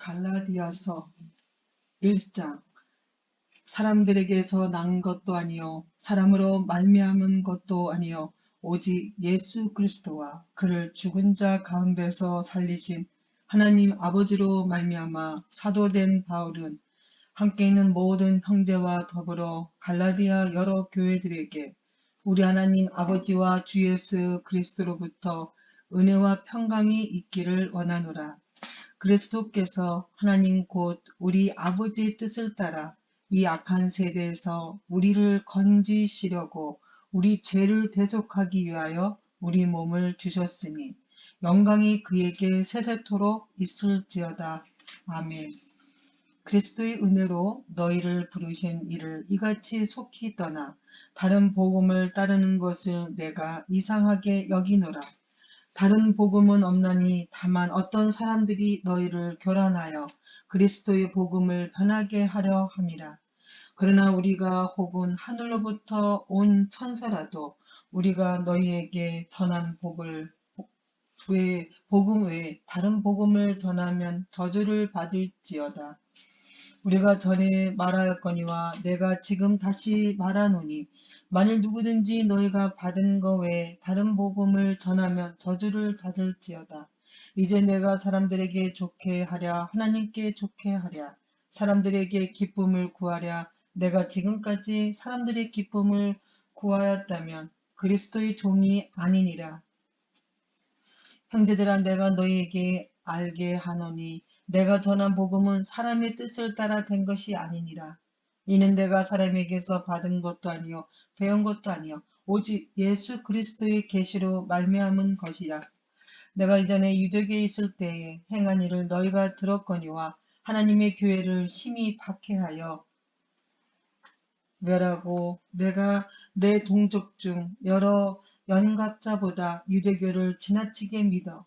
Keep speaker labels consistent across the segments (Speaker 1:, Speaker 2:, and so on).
Speaker 1: 갈라디아서 1장. 사람들에게서 난 것도 아니요 사람으로 말미암은 것도 아니요 오직 예수 그리스도와 그를 죽은 자 가운데서 살리신 하나님 아버지로 말미암아 사도된 바울은 함께 있는 모든 형제와 더불어 갈라디아 여러 교회들에게 우리 하나님 아버지와 주 예수 그리스도로부터 은혜와 평강이 있기를 원하노라. 그리스도께서 하나님 곧 우리 아버지의 뜻을 따라 이 악한 세대에서 우리를 건지시려고 우리 죄를 대속하기 위하여 우리 몸을 주셨으니 영광이 그에게 세세토록 있을지어다. 아멘. 그리스도의 은혜로 너희를 부르신 이를 이같이 속히 떠나 다른 복음을 따르는 것을 내가 이상하게 여기노라. 다른 복음은 없나니 다만 어떤 사람들이 너희를 교란하여 그리스도의 복음을 변하게 하려 함이라. 그러나 우리가 혹은 하늘로부터 온 천사라도 우리가 너희에게 전한 복음 외에 다른 복음을 전하면 저주를 받을지어다. 우리가 전에 말하였거니와 내가 지금 다시 말하노니 만일 누구든지 너희가 받은 것 외에 다른 복음을 전하면 저주를 받을지어다. 이제 내가 사람들에게 좋게 하랴 하나님께 좋게 하랴 사람들에게 기쁨을 구하랴 내가 지금까지 사람들의 기쁨을 구하였다면 그리스도의 종이 아니니라. 형제들아 내가 너희에게 알게 하노니 내가 전한 복음은 사람의 뜻을 따라 된 것이 아니니라. 이는 내가 사람에게서 받은 것도 아니요 배운 것도 아니요 오직 예수 그리스도의 계시로 말미암은 것이라. 내가 이전에 유대교에 있을 때에 행한 일을 너희가 들었거니와 하나님의 교회를 심히 박해하여 멸하고 내가 내 동족 중 여러 연갑자보다 유대교를 지나치게 믿어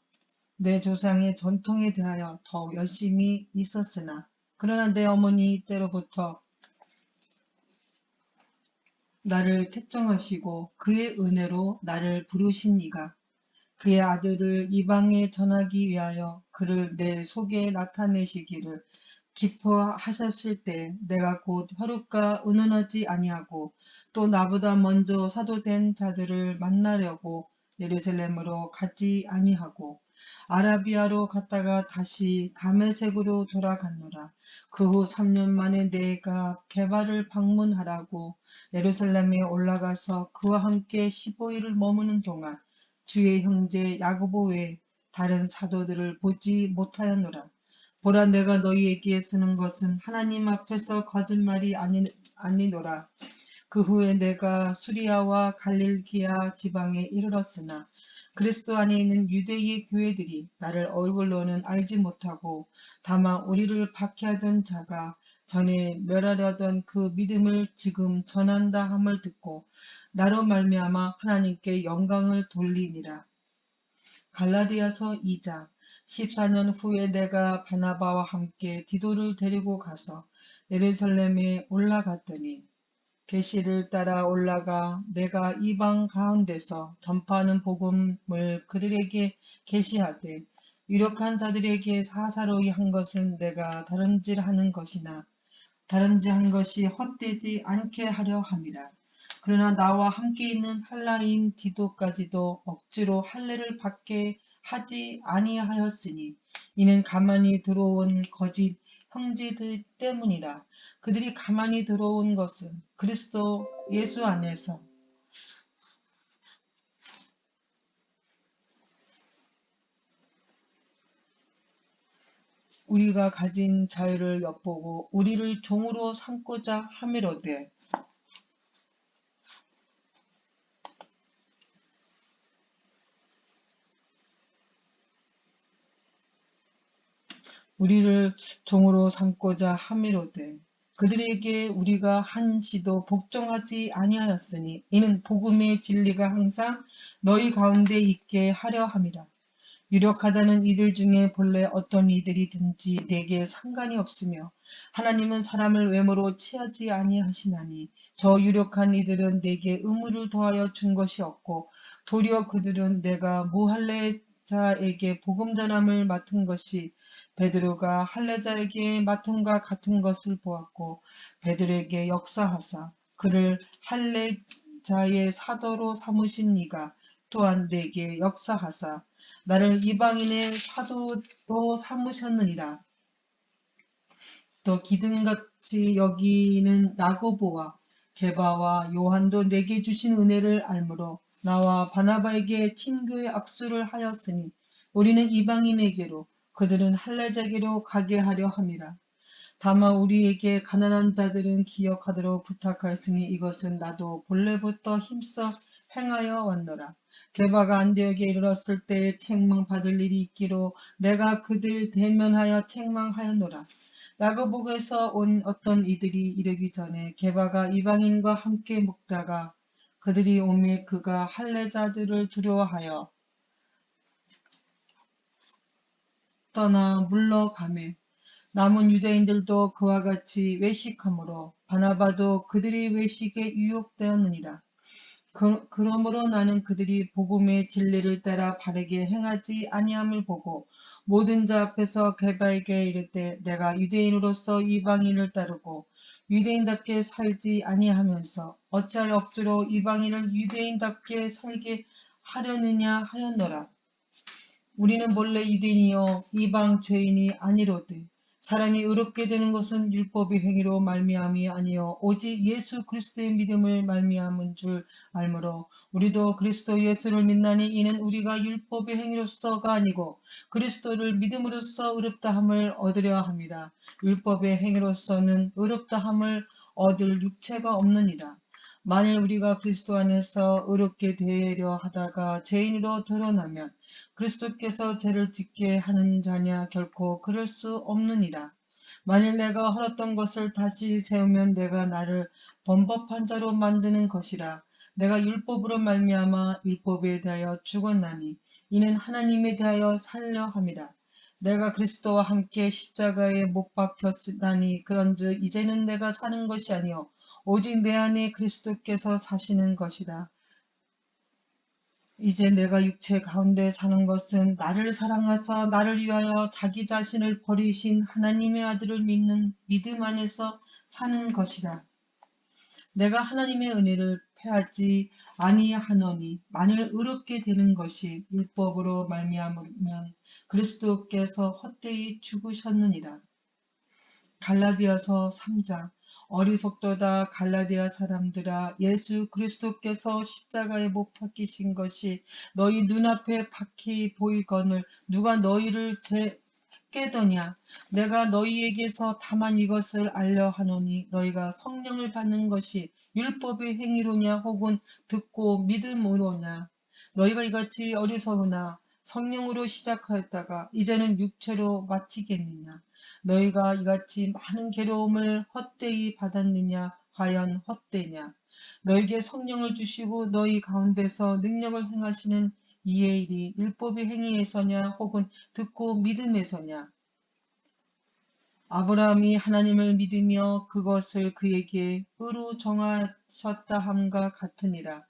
Speaker 1: 내 조상의 전통에 대하여 더욱 열심히 있었으나 그러나 내 어머니 때로부터 나를 택정하시고 그의 은혜로 나를 부르신 이가 그의 아들을 이방에 전하기 위하여 그를 내 속에 나타내시기를 기뻐하셨을 때 내가 곧 혈육과 의논하지 아니하고 또 나보다 먼저 사도된 자들을 만나려고 예루살렘으로 가지 아니하고 아라비아로 갔다가 다시 다메섹으로 돌아갔노라. 그 후 3년 만에 내가 게바를 방문하라고 예루살렘에 올라가서 그와 함께 15일을 머무는 동안 주의 형제 야고보 외에 다른 사도들을 보지 못하였노라. 보라 내가 너희에게 쓰는 것은 하나님 앞에서 거짓말이 아니노라. 그 후에 내가 수리아와 갈릴기아 지방에 이르렀으나 그리스도 안에 있는 유대의 교회들이 나를 얼굴로는 알지 못하고 다만 우리를 박해하던 자가 전에 멸하려던 그 믿음을 지금 전한다 함을 듣고 나로 말미암아 하나님께 영광을 돌리니라. 갈라디아서 2장. 14년 후에 내가 바나바와 함께 디도를 데리고 가서 예루살렘에 올라갔더니 계시를 따라 올라가 내가 이방 가운데서 전파하는 복음을 그들에게 계시하되 유력한 자들에게 사사로이 한 것은 내가 다름질하는 것이나 다름질한 것이 헛되지 않게 하려 함이라. 그러나 나와 함께 있는 할라인 디도까지도 억지로 할례를 받게 하지 아니하였으니 이는 가만히 들어온 거짓 형제들 때문이라. 그들이 가만히 들어온 것은 그리스도 예수 안에서 우리가 가진 자유를 엿보고 우리를 종으로 삼고자 함이로되 우리를 종으로 삼고자 함이로되 그들에게 우리가 한시도 복종하지 아니하였으니 이는 복음의 진리가 항상 너희 가운데 있게 하려 함이라. 유력하다는 이들 중에 본래 어떤 이들이든지 내게 상관이 없으며 하나님은 사람을 외모로 취하지 아니하시나니 저 유력한 이들은 내게 의무를 더하여 준 것이 없고 도리어 그들은 내가 무할례자에게 복음 전함을 맡은 것이 베드로가 할례자에게 맡음과 같은 것을 보았고 베드로에게 역사하사 그를 할례자의 사도로 삼으신 이가 또한 내게 역사하사 나를 이방인의 사도로 삼으셨느니라. 또 기둥같이 여기는 야고보와 게바와 요한도 내게 주신 은혜를 알므로 나와 바나바에게 친교의 악수를 하였으니 우리는 이방인에게로 그들은 할례자에게로 가게 하려 함이라. 다만 우리에게 가난한 자들은 기억하도록 부탁하였으니 이것은 나도 본래부터 힘써 행하여 왔노라. 게바가 안디옥에 이르렀을 때에 책망받을 일이 있기로 내가 그들 대면하여 책망하였노라. 야고보에서 온 어떤 이들이 이르기 전에 게바가 이방인과 함께 묵다가 그들이 오매 그가 할례자들을 두려워하여 떠나 물러가매 남은 유대인들도 그와 같이 외식하므로 바나바도 그들이 외식에 유혹되었느니라. 그러므로 나는 그들이 복음의 진리를 따라 바르게 행하지 아니함을 보고 모든 자 앞에서 게바에게 이르되 내가 유대인으로서 이방인을 따르고 유대인답게 살지 아니하면서 어찌하여 억지로 이방인을 유대인답게 살게 하려느냐 하였노라. 우리는 본래 유대인이요 이방 죄인이 아니로되 사람이 의롭게 되는 것은 율법의 행위로 말미암이 아니요 오직 예수 그리스도의 믿음을 말미암은 줄 알므로 우리도 그리스도 예수를 믿나니 이는 우리가 율법의 행위로서가 아니고 그리스도를 믿음으로써 의롭다함을 얻으려 함이라. 율법의 행위로서는 의롭다함을 얻을 육체가 없느니라. 만일 우리가 그리스도 안에서 의롭게 되려 하다가 죄인으로 드러나면 그리스도께서 죄를 짓게 하는 자냐 결코 그럴 수 없느니라. 만일 내가 헐었던 것을 다시 세우면 내가 나를 범법한 자로 만드는 것이라. 내가 율법으로 말미암아 율법에 대하여 죽었나니 이는 하나님에 대하여 살려 함이라. 내가 그리스도와 함께 십자가에 못 박혔으나니 그런즉 이제는 내가 사는 것이 아니요 오직 내 안에 그리스도께서 사시는 것이라. 이제 내가 육체 가운데 사는 것은 나를 사랑하사 나를 위하여 자기 자신을 버리신 하나님의 아들을 믿는 믿음 안에서 사는 것이라. 내가 하나님의 은혜를 패하지 아니하노니 만일 의롭게 되는 것이 율법으로 말미암으면 그리스도께서 헛되이 죽으셨느니라. 갈라디아서 3장 어리석도다 갈라디아 사람들아 예수 그리스도께서 십자가에 못 박히신 것이 너희 눈앞에 박히 보이거늘 누가 너희를 깨더냐. 내가 너희에게서 다만 이것을 알려 하노니 너희가 성령을 받는 것이 율법의 행위로냐 혹은 듣고 믿음으로냐. 너희가 이같이 어리석으나 성령으로 시작하였다가 이제는 육체로 마치겠느냐. 너희가 이같이 많은 괴로움을 헛되이 받았느냐 과연 헛되냐. 너희에게 성령을 주시고 너희 가운데서 능력을 행하시는 이의 일이 율법의 행위에서냐 혹은 듣고 믿음에서냐. 아브라함이 하나님을 믿으며 그것을 그에게 의로 정하셨다 함과 같으니라.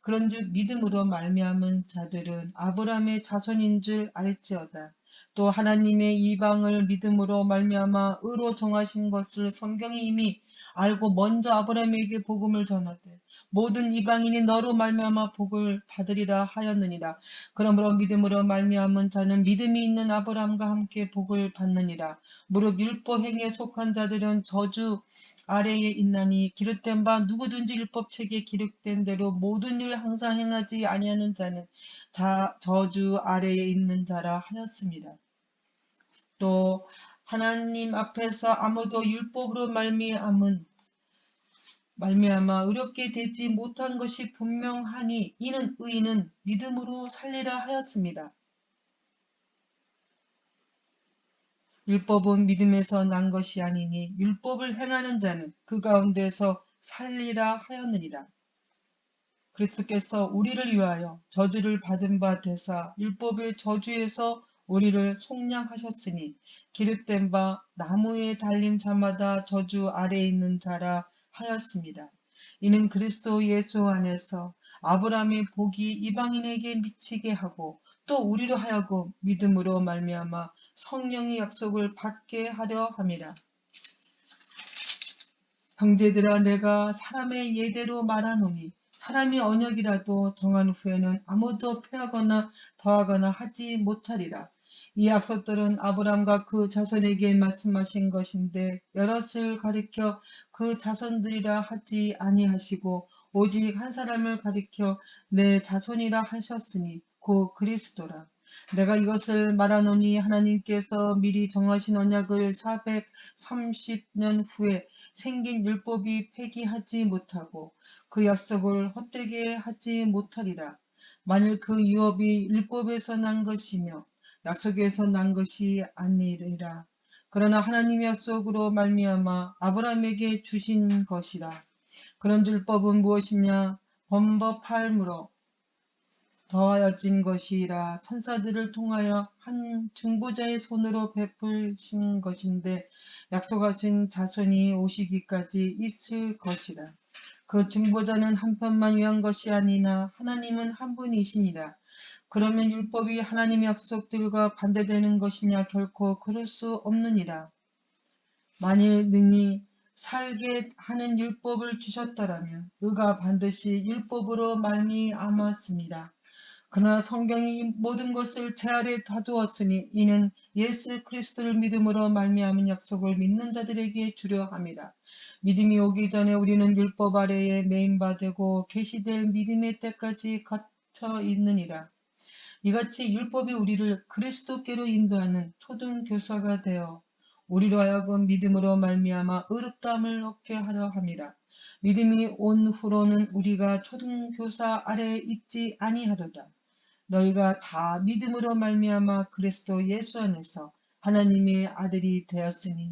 Speaker 1: 그런즉 믿음으로 말미암은 자들은 아브라함의 자손인 줄 알지어다. 또 하나님의 이방을 믿음으로 말미암아 의로 정하신 것을 성경이 이미 알고 먼저 아브라함에게 복음을 전하되 모든 이방인이 너로 말미암아 복을 받으리라 하였느니라. 그러므로 믿음으로 말미암은 자는 믿음이 있는 아브라함과 함께 복을 받느니라. 무릇 율법 행위에 속한 자들은 저주 아래에 있나니 기록된 바 누구든지 율법책에 기록된 대로 모든 일 항상 행하지 아니하는 자는 저주 아래에 있는 자라 하였습니다. 또 하나님 앞에서 아무도 율법으로 말미암아 의롭게 되지 못한 것이 분명하니 이는 의인은 믿음으로 살리라 하였습니다. 율법은 믿음에서 난 것이 아니니 율법을 행하는 자는 그 가운데서 살리라 하였느니라. 그리스도께서 우리를 위하여 저주를 받은 바 되사 율법의 저주에서 우리를 속량하셨으니 기록된 바 나무에 달린 자마다 저주 아래에 있는 자라 하였습니다. 이는 그리스도 예수 안에서 아브라함의 복이 이방인에게 미치게 하고 또 우리로 하여금 믿음으로 말미암아 성령의 약속을 받게 하려 함이라. 형제들아, 내가 사람의 예대로 말하노니 사람이 언약이라도 정한 후에는 아무도 폐하거나 더하거나 하지 못하리라. 이 약속들은 아브라함과 그 자손에게 말씀하신 것인데 여럿을 가리켜 그 자손들이라 하지 아니하시고 오직 한 사람을 가리켜 내 자손이라 하셨으니 곧 그리스도라. 내가 이것을 말하노니 하나님께서 미리 정하신 언약을 430년 후에 생긴 율법이 폐기하지 못하고 그 약속을 헛되게 하지 못하리라. 만일 그 유업이 율법에서 난 것이며 약속에서 난 것이 아니리라. 그러나 하나님의 약속으로 말미암아 아브라함에게 주신 것이라. 그런 율법은 무엇이냐? 범법함으로 더하여진 것이라. 천사들을 통하여 한 중보자의 손으로 베푸신 것인데 약속하신 자손이 오시기까지 있을 것이라. 그 중보자는 한 편만 위한 것이 아니나 하나님은 한 분이시니라. 그러면 율법이 하나님의 약속들과 반대되는 것이냐? 결코 그럴 수 없느니라. 만일 능히 살게 하는 율법을 주셨더라면 의가 반드시 율법으로 말미암았습니다. 그러나 성경이 이 모든 것을 제 아래 다두었으니 이는 예수 그리스도를 믿음으로 말미암은 약속을 믿는 자들에게 주려 함이라. 믿음이 오기 전에 우리는 율법 아래에 매인바 되고 계시될 믿음의 때까지 갇혀 있느니라. 이같이 율법이 우리를 그리스도께로 인도하는 초등교사가 되어 우리로 하여금 믿음으로 말미암아 의롭다함을 얻게 하려 함이라. 믿음이 온 후로는 우리가 초등교사 아래에 있지 아니하도다. 너희가 다 믿음으로 말미암아 그리스도 예수 안에서 하나님의 아들이 되었으니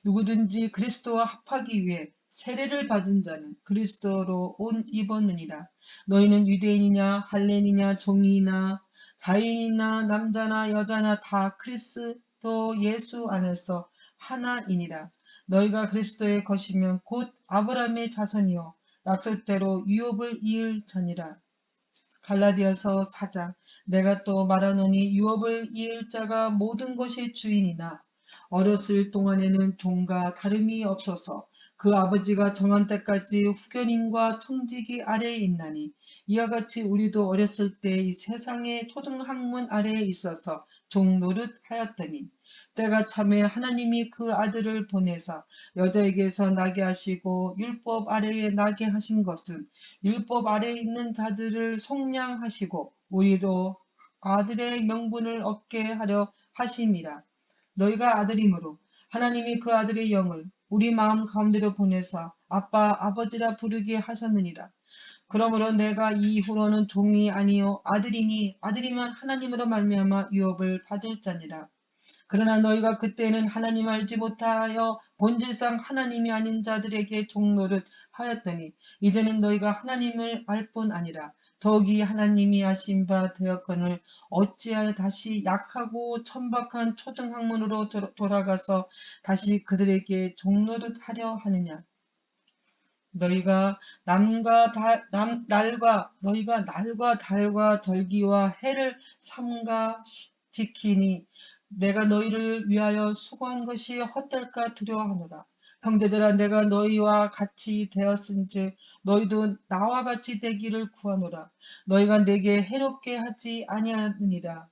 Speaker 1: 누구든지 그리스도와 합하기 위해 세례를 받은 자는 그리스도로 옷 입었느니라. 너희는 유대인이냐 할례인이냐 종이나 자유인이나 남자나 여자나 다 그리스도 예수 안에서 하나이니라. 너희가 그리스도의 것이면 곧 아브라함의 자손이요 약속대로 유업을 이을 자니라. 갈라디아서 4장. 내가 또 말하노니 유업을 이을 자가 모든 것의 주인이나 어렸을 동안에는 종과 다름이 없어서 그 아버지가 정한 때까지 후견인과 청지기 아래에 있나니 이와 같이 우리도 어렸을 때 이 세상의 초등학문 아래에 있어서 종 노릇하였더니 때가 참에 하나님이 그 아들을 보내사 여자에게서 나게 하시고 율법 아래에 나게 하신 것은 율법 아래에 있는 자들을 속량하시고 우리로 아들의 명분을 얻게 하려 하심이라. 너희가 아들이므로 하나님이 그 아들의 영을 우리 마음 가운데로 보내사 아빠 아버지라 부르게 하셨느니라. 그러므로 내가 이후로는 종이 아니요 아들이니 아들이면 하나님으로 말미암아 유업을 받을 자니라. 그러나 너희가 그때는 하나님 알지 못하여 본질상 하나님이 아닌 자들에게 종노릇 하였더니 이제는 너희가 하나님을 알 뿐 아니라 더욱이 하나님이 하신 바 되었거늘 어찌하여 다시 약하고 천박한 초등학문으로 돌아가서 다시 그들에게 종노릇 하려 하느냐. 너희가 날과 달과 절기와 해를 삼가 지키니 내가 너희를 위하여 수고한 것이 헛될까 두려워하노라. 형제들아, 내가 너희와 같이 되었은즉 너희도 나와 같이 되기를 구하노라. 너희가 내게 해롭게 하지 아니하느니라.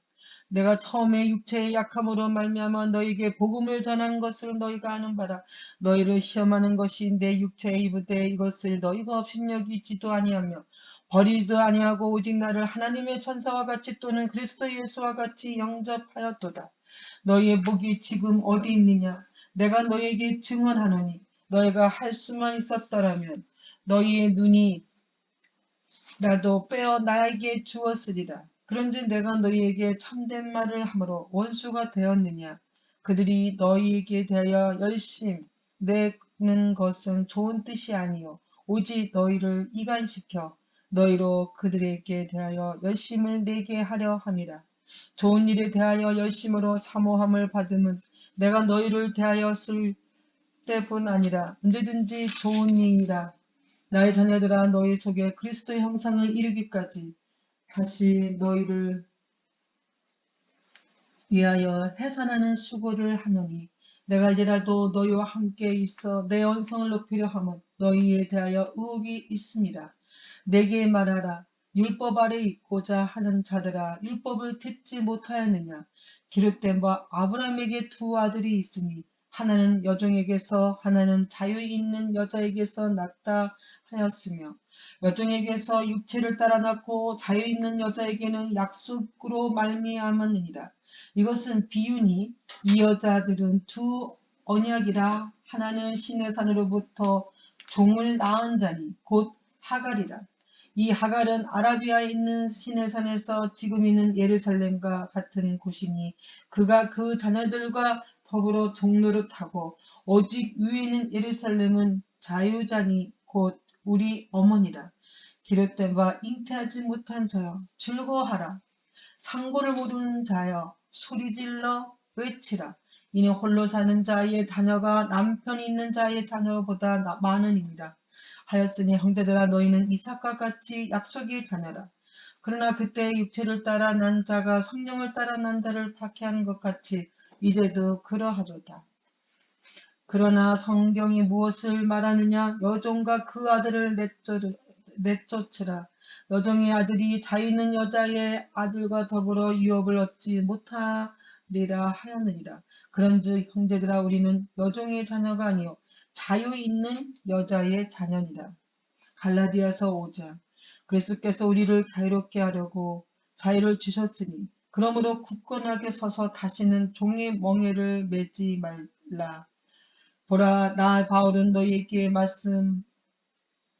Speaker 1: 내가 처음에 육체의 약함으로 말미암아 너희에게 복음을 전한 것을 너희가 아는 바라. 너희를 시험하는 것이 내 육체에 입으되 이것을 너희가 업신여기지도 아니하며 버리지도 아니하고 오직 나를 하나님의 천사와 같이 또는 그리스도 예수와 같이 영접하였도다. 너희의 복이 지금 어디 있느냐? 내가 너희에게 증언하노니 너희가 할 수만 있었더라면 너희의 눈이 나도 빼어 나에게 주었으리라. 그런즉 내가 너희에게 참된 말을 함으로 원수가 되었느냐? 그들이 너희에게 대하여 열심 내는 것은 좋은 뜻이 아니요 오직 너희를 이간시켜 너희로 그들에게 대하여 열심을 내게 하려 함이라. 좋은 일에 대하여 열심으로 사모함을 받음은 내가 너희를 대하여 쓸 때뿐 아니라 언제든지 좋은 일이라. 나의 자녀들아, 너희 속에 그리스도의 형상을 이루기까지 다시 너희를 위하여 해산하는 수고를 하노니 내가 이제라도 너희와 함께 있어 내 언성을 높이려 함은 너희에 대하여 의혹이 있습니다. 내게 말하라. 율법 아래 있고자 하는 자들아 율법을 듣지 못하였느냐. 기록된 바 아브라함에게 두 아들이 있으니 하나는 여종에게서 하나는 자유 있는 여자에게서 낳다 하였으며 여종에게서 육체를 따라 낳고 자유 있는 여자에게는 약속으로 말미암았느니라. 이것은 비유니 이 여자들은 두 언약이라. 하나는 신의 산으로부터 종을 낳은 자니 곧 하갈이라. 이 하갈은 아라비아에 있는 시내산에서 지금 있는 예루살렘과 같은 곳이니 그가 그 자녀들과 더불어 종노릇하고 오직 위에 있는 예루살렘은 자유자니 곧 우리 어머니라. 기록된 바 잉태하지 못한 자여 즐거워하라. 상고를 모르는 자여 소리질러 외치라. 이는 홀로 사는 자의 자녀가 남편이 있는 자의 자녀보다 많으니라. 하였으니 형제들아 너희는 이삭과 같이 약속의 자녀라. 그러나 그때 육체를 따라 난 자가 성령을 따라 난 자를 박해하는 것 같이 이제도 그러하도다. 그러나 성경이 무엇을 말하느냐. 여종과 그 아들을 내쫓으라. 여종의 아들이 자유 있는 여자의 아들과 더불어 유업을 얻지 못하리라 하였느니라. 그런즉 형제들아 우리는 여종의 자녀가 아니요 자유 있는 여자의 자녀니라. 갈라디아서 5장. 그리스도께서 우리를 자유롭게 하려고 자유를 주셨으니 그러므로 굳건하게 서서 다시는 종의 멍에를 매지 말라. 보라 나 바울은 너희에게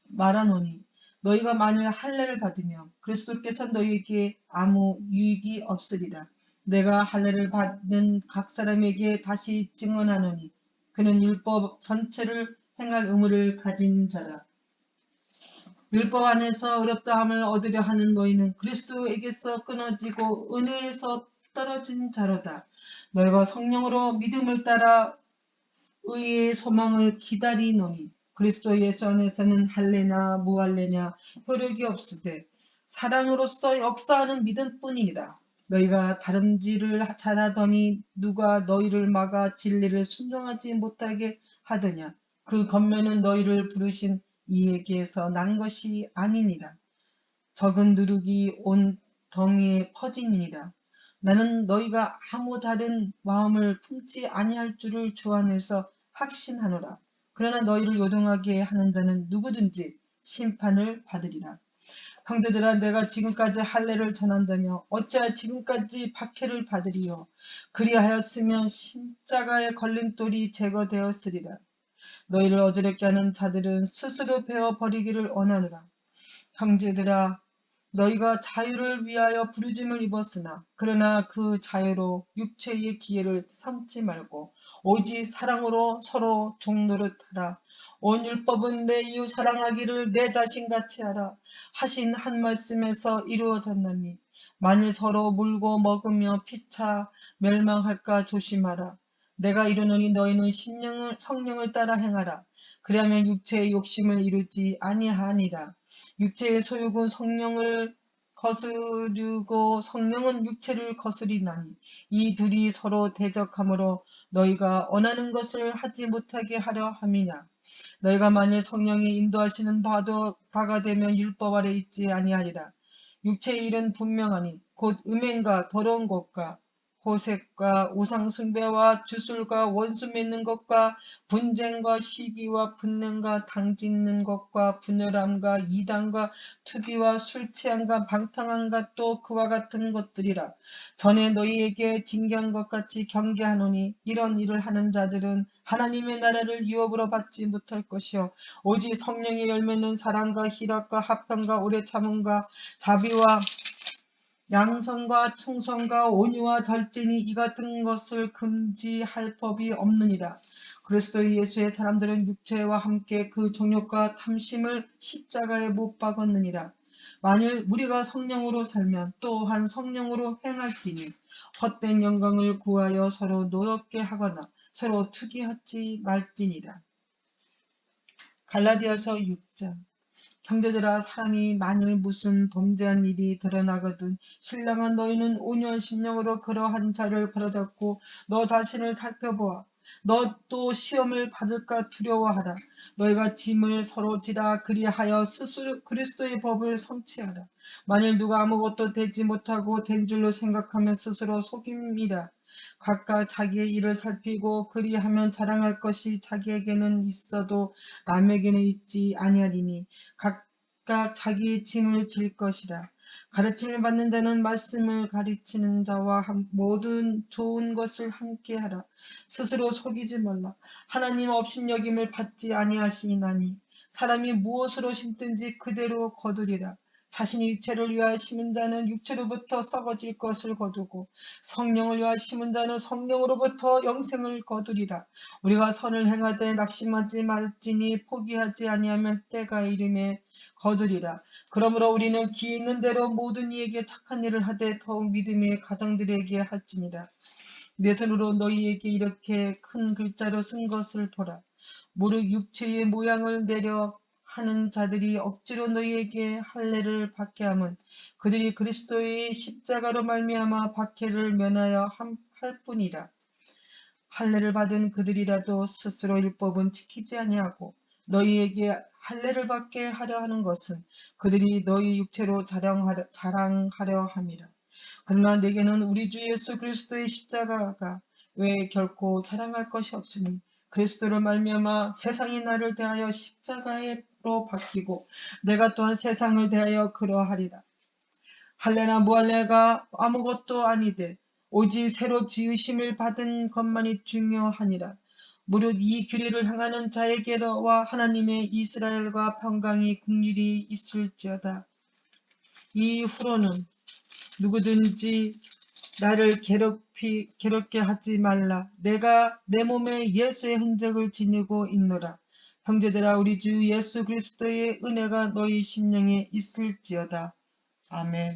Speaker 1: 말하노니 너희가 만일 할례를 받으면 그리스도께서 너희에게 아무 유익이 없으리라. 내가 할례를 받는 각 사람에게 다시 증언하노니 그는 율법 전체를 행할 의무를 가진 자라. 율법 안에서 의롭다함을 얻으려 하는 너희는 그리스도에게서 끊어지고 은혜에서 떨어진 자로다. 너희가 성령으로 믿음을 따라 의의 소망을 기다리노니 그리스도 예수 안에서는 할례나 무할례냐 효력이 없으되 사랑으로서 역사하는 믿음뿐이니라. 너희가 다름질을 잘하더니 누가 너희를 막아 진리를 순종하지 못하게 하더냐. 그 겉면은 너희를 부르신 이에게서 난 것이 아니니라. 적은 누룩이 온 덩이에 퍼지니라. 나는 너희가 아무 다른 마음을 품지 아니할 줄을 주 안에서 확신하노라. 그러나 너희를 요동하게 하는 자는 누구든지 심판을 받으리라. 형제들아 내가 지금까지 할례를 전한다며 어찌하여 지금까지 박해를 받으리요. 그리하였으면 십자가의 걸림돌이 제거되었으리라. 너희를 어지럽게 하는 자들은 스스로 베어 버리기를 원하노라. 형제들아 너희가 자유를 위하여 부르짐을 입었으나 그러나 그 자유로 육체의 기회를 삼지 말고 오직 사랑으로 서로 종노릇하라. 온 율법은 내 이웃 사랑하기를 내 자신같이 하라 하신 한 말씀에서 이루어졌나니 만일 서로 물고 먹으며 피차 멸망할까 조심하라. 내가 이르노니 너희는 성령을 따라 행하라. 그리하면 육체의 욕심을 이루지 아니하니라. 육체의 소욕은 성령을 거스르고 성령은 육체를 거스리나니 이 둘이 서로 대적하므로 너희가 원하는 것을 하지 못하게 하려 함이냐. 너희가 만일 성령이 인도하시는 바가 되면 율법 아래 있지 아니하리라. 육체의 일은 분명하니 곧 음행과 더러운 것과 호색과 우상숭배와 주술과 원수 맺는 것과 분쟁과 시기와 분냄과 당짓는 것과 분열함과 이단과 투기와 술취함과 방탕함과 또 그와 같은 것들이라. 전에 너희에게 징계한 것 같이 경계하노니 이런 일을 하는 자들은 하나님의 나라를 유업으로 받지 못할 것이요 오직 성령의 열매는 사랑과 희락과 화평과 오래 참음과 자비와 양선과 충성과 온유와 절제니 이 같은 것을 금지할 법이 없느니라. 그리스도 예수의 사람들은 육체와 함께 그 정욕과 탐심을 십자가에 못 박았느니라. 만일 우리가 성령으로 살면 또한 성령으로 행할지니 헛된 영광을 구하여 서로 노엽게 하거나 서로 투기하지 말지니라. 갈라디아서 6장. 형제들아, 사람이 만일 무슨 범죄한 일이 드러나거든 신랑은 너희는 5년 10년으로 그러한 자를 바로잡고 너 자신을 살펴보아. 너 또 시험을 받을까 두려워하라. 너희가 짐을 서로 지라. 그리하여 스스로 그리스도의 법을 성취하라. 만일 누가 아무것도 되지 못하고 된 줄로 생각하면 스스로 속임이라. 각각 자기의 일을 살피고 그리하면 자랑할 것이 자기에게는 있어도 남에게는 있지 아니하리니 각각 자기의 짐을 질 것이라. 가르침을 받는 자는 말씀을 가르치는 자와 모든 좋은 것을 함께하라. 스스로 속이지 말라. 하나님 없인 여김을 받지 아니하시나니 사람이 무엇으로 심든지 그대로 거두리라. 자신이 육체를 위하여 심은 자는 육체로부터 썩어질 것을 거두고 성령을 위하여 심은 자는 성령으로부터 영생을 거두리라. 우리가 선을 행하되 낙심하지 말지니 포기하지 아니하면 때가 이름에 거두리라. 그러므로 우리는 기 있는 대로 모든 이에게 착한 일을 하되 더욱 믿음의 가정들에게 할지니라. 내 손으로 너희에게 이렇게 큰 글자로 쓴 것을 보라. 무릇 육체의 모양을 내려 하는 자들이 억지로 너희에게 할례를 받게 함은 그들이 그리스도의 십자가로 말미암아 박해를 면하여 할 뿐이라. 할례를 받은 그들이라도 스스로 율법은 지키지 아니하고 너희에게 할례를 받게 하려 하는 것은 그들이 너희 육체로 자랑하려 함이라. 그러나 내게는 우리 주 예수 그리스도의 십자가가 외에 결코 자랑할 것이 없으니 그리스도를 말미암아 세상이 나를 대하여 십자가로 바뀌고 내가 또한 세상을 대하여 그러하리라. 할례나 무할례가 아무것도 아니되 오직 새로 지으심을 받은 것만이 중요하니라. 무릇 이 규례를 행하는 자에게와 하나님의 이스라엘과 평강이 긍휼히 있을지어다. 이후로는 누구든지 나를 괴롭게 하지 말라. 내가 내 몸에 예수의 흔적을 지니고 있노라. 형제들아, 우리 주 예수 그리스도의 은혜가 너희 심령에 있을지어다. 아멘.